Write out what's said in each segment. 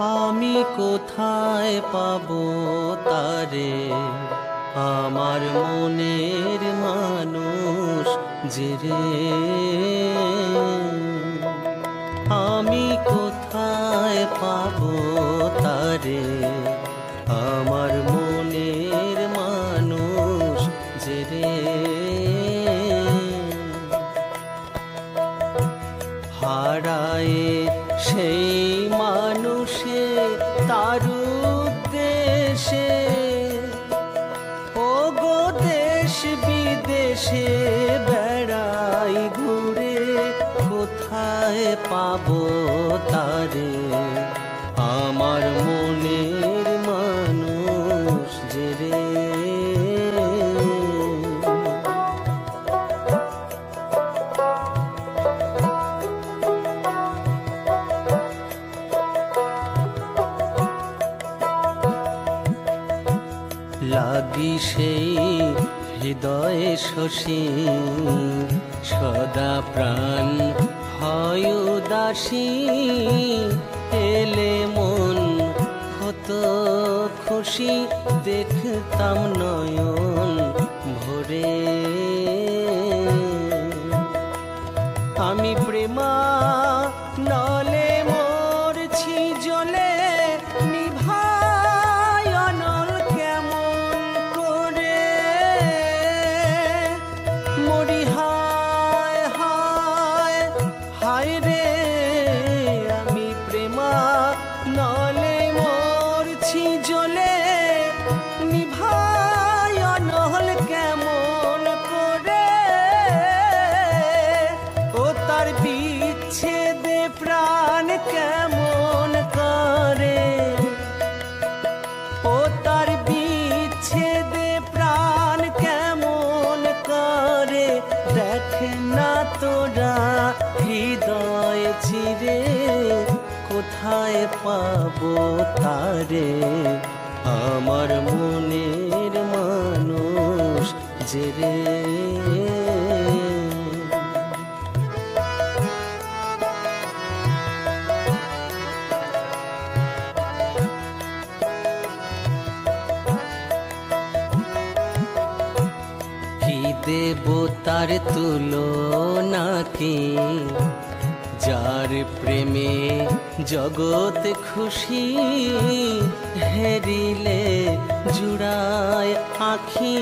আমি কোথায় পাবো তারে, আমার মনের মানুষ যে রে। আমি কোথায় পাবো তারে, আমার মনের মানুষ যে রে। হারায়ে সেই মানুষে তার উদ্দেশে, ও গো দেশ বিদেশে বেড়াই ঘুরে, কোথায় পাবো তারে, আমার মনের মানুষ যে রে। লাগি সেই হৃদয়ে শশী, সদা প্রাণ হয় উদাসী, এলে মন হতো খুশি, দেখতাম নয়ন ভরে। আমি প্রেমা নলে মরছি জ্বলে, নিভাই অনল কেমন করে, মরি হায় হায় হায় রে। আমি প্রেমা নলে মরছি জ্বলে, নিভাই অনল কেমন করে, ও তার বিচ্ছেদে প্রাণ কেমন করে, ও তার বিচ্ছেদে প্রাণ কেমন করে। দেখে না তোরা হৃদয় চিরে, কোথায় পাবো তারে, আমার মনের মানুষ যে রে। দেবতার তুলনা কি, যার প্রেমে জগৎ খুশি, হেরিলে জুড়ায় আখি,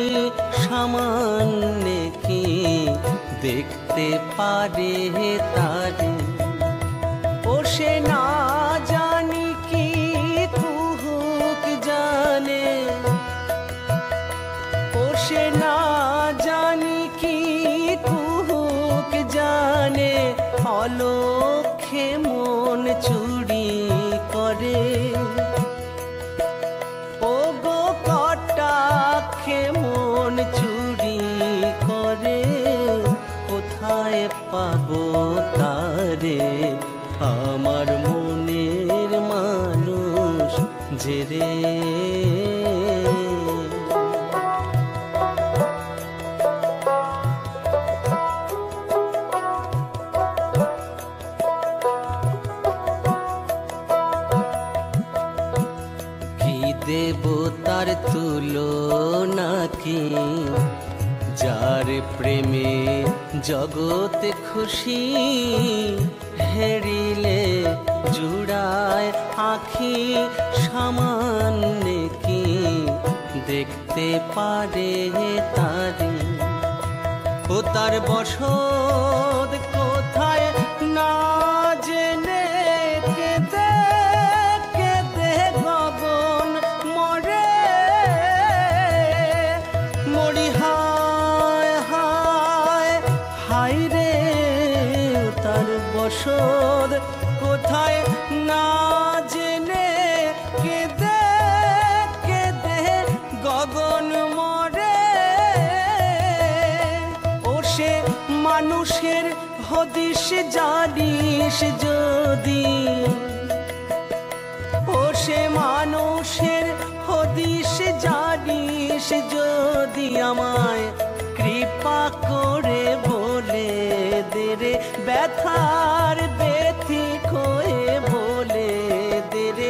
সামান্য কি দেখতে পারে তারে। ও সে না জানি কি কুহুক জানে, ও সে না জানি কি কুহুক জানে, অলক্ষে মন চুরি করে, ও গো কটাক্ষে মন চুরি করে, কোথায় পাবো তারে, আমার মনের মানুষ যে রে। দেবতার তুলনা কি, যার প্রেমে জগৎ খুশি, হেরিলে জুড়ায় আখি, সামান্য কি দেখতে পারে তারে। ও তার বসত কোথায় না জেনে, কেঁদে কেঁদে গগন মরে, মরি হায় হায় হায় রে। তার বসত কোথায় না জেনে, কেঁদে কেঁদে গগন মরে, ও সে মানুষের হদিস জানিস যদি, ও সে মানুষের হদিস জানিস যদি, আমায় কৃপা করে বলে দে রে, ব্যথার ব্যথিক হয়ে বলে দে রে,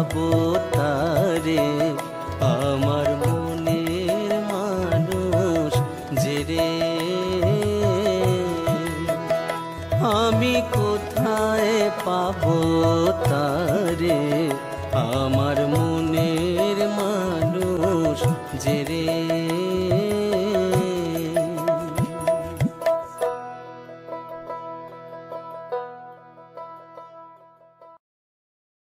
পাবো তারে, আমার মনের মানুষ যে রে। আমি কোথায় পাবো তারে, আমার মনের মানুষ যে রে।